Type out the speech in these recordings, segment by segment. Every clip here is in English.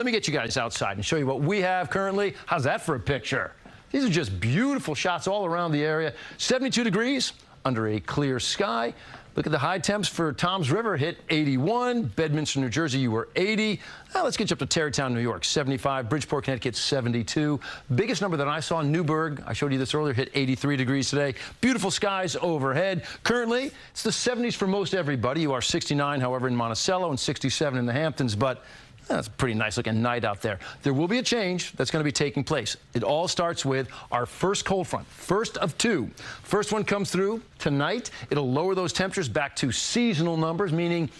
Let me get you guys outside and show you what we have currently. How's that for a picture? These are just beautiful shots all around the area. 72 degrees under a clear sky. Look at the high temps for Toms River, hit 81. Bedminster, New Jersey, you were 80. Now let's get you up to Tarrytown, New York, 75. Bridgeport, Connecticut, 72. Biggest number that I saw, Newburgh, I showed you this earlier, hit 83 degrees today. Beautiful skies overhead. Currently, it's the 70s for most everybody. You are 69, however, in Monticello and 67 in the Hamptons, but that's a pretty nice looking night out there. There will be a change that's going to be taking place. It all starts with our first cold front, first of two. First one comes through tonight. It'll lower those temperatures back to seasonal numbers, meaning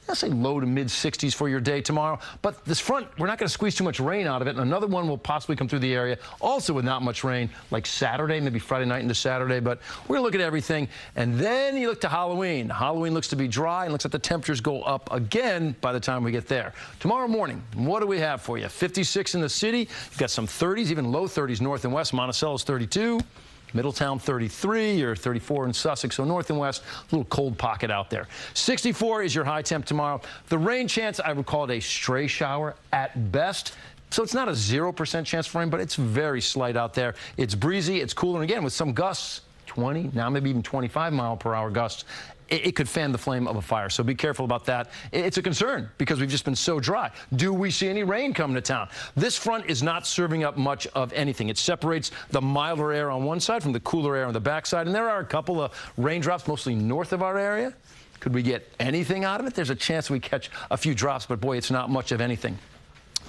let's say low to mid-60s for your day tomorrow. But this front, we're not going to squeeze too much rain out of it. And another one will possibly come through the area, also with not much rain, like Saturday, maybe Friday night into Saturday. But we're going to look at everything. And then you look to Halloween. Halloween looks to be dry and looks like the temperatures go up again by the time we get there. Tomorrow morning, what do we have for you? 56 in the city. You've got some 30s, even low 30s north and west. Monticello's 32. Middletown 33 or 34 in Sussex, so north and west, a little cold pocket out there. 64 is your high temp tomorrow. The rain chance, I would call it a stray shower at best. So it's not a 0% chance for rain, but it's very slight out there. It's breezy, it's cooler, and again, with some gusts, 20, now maybe even 25-mile-per-hour gusts. It could fan the flame of a fire, so be careful about that. It's a concern because we've just been so dry. Do we see any rain coming to town? This front is not serving up much of anything. It separates the milder air on one side from the cooler air on the backside, and there are a couple of raindrops, mostly north of our area. Could we get anything out of it? There's a chance we catch a few drops, but boy, it's not much of anything.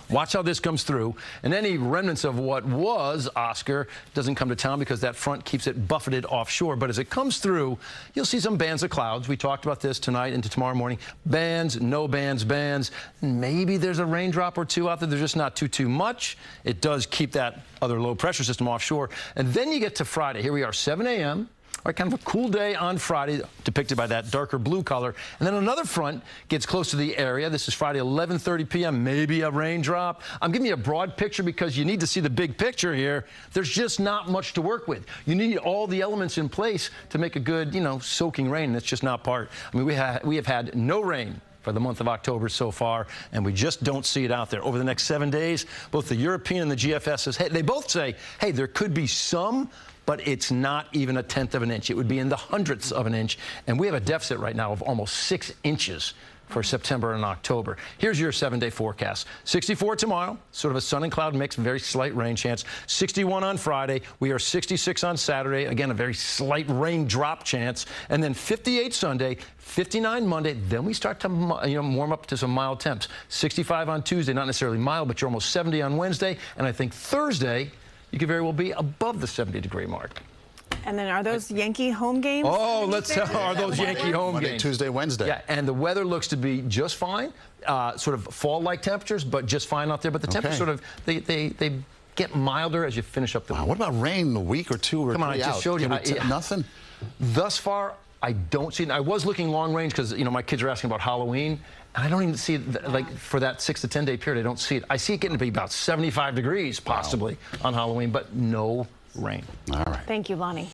Watch how this comes through, and any remnants of what was Oscar doesn't come to town because that front keeps it buffeted offshore. But as it comes through, you'll see some bands of clouds. We talked about this tonight into tomorrow morning. Bands, no bands, bands. Maybe there's a raindrop or two out there. There's just not too much. It does keep that other low pressure system offshore. And then you get to Friday. Here we are, 7 a.m. All right, kind of a cool day on Friday, depicted by that darker blue color. And then another front gets close to the area. This is Friday, 11:30 p.m., maybe a raindrop. I'm giving you a broad picture because you need to see the big picture here. There's just not much to work with. You need all the elements in place to make a good, soaking rain. That's just not part. I mean, we have had no rain for the month of October so far, and we just don't see it out there. Over the next 7 days, both the European and the GFS, they both say, hey, there could be some, but it's not even a tenth of an inch. It would be in the hundredths of an inch, and we have a deficit right now of almost 6 inches for September and October. Here's your 7-day forecast. 64 tomorrow, sort of a sun and cloud mix, very slight rain chance. 61 on Friday. We are 66 on Saturday. Again, a very slight rain drop chance. And then 58 Sunday, 59 Monday. Then we start to warm up to some mild temps. 65 on Tuesday, not necessarily mild, but you're almost 70 on Wednesday. And I think Thursday, you could very well be above the 70-degree mark. And then are those Yankee home games? Oh, are those Yankee home Monday, games? Tuesday, Wednesday. Yeah, and the weather looks to be just fine. Sort of fall-like temperatures, but just fine out there. But the temperatures sort of, they get milder as you finish up the week. What about rain a week or two or Come on, I just showed you. Nothing? Thus far, I don't see it. I was looking long range because, my kids are asking about Halloween. And I don't even see it, like, for that 6 to 10-day period, I don't see it. I see it getting to be about 75 degrees, possibly, on Halloween, but no rain. All right. Thank you, Lonnie.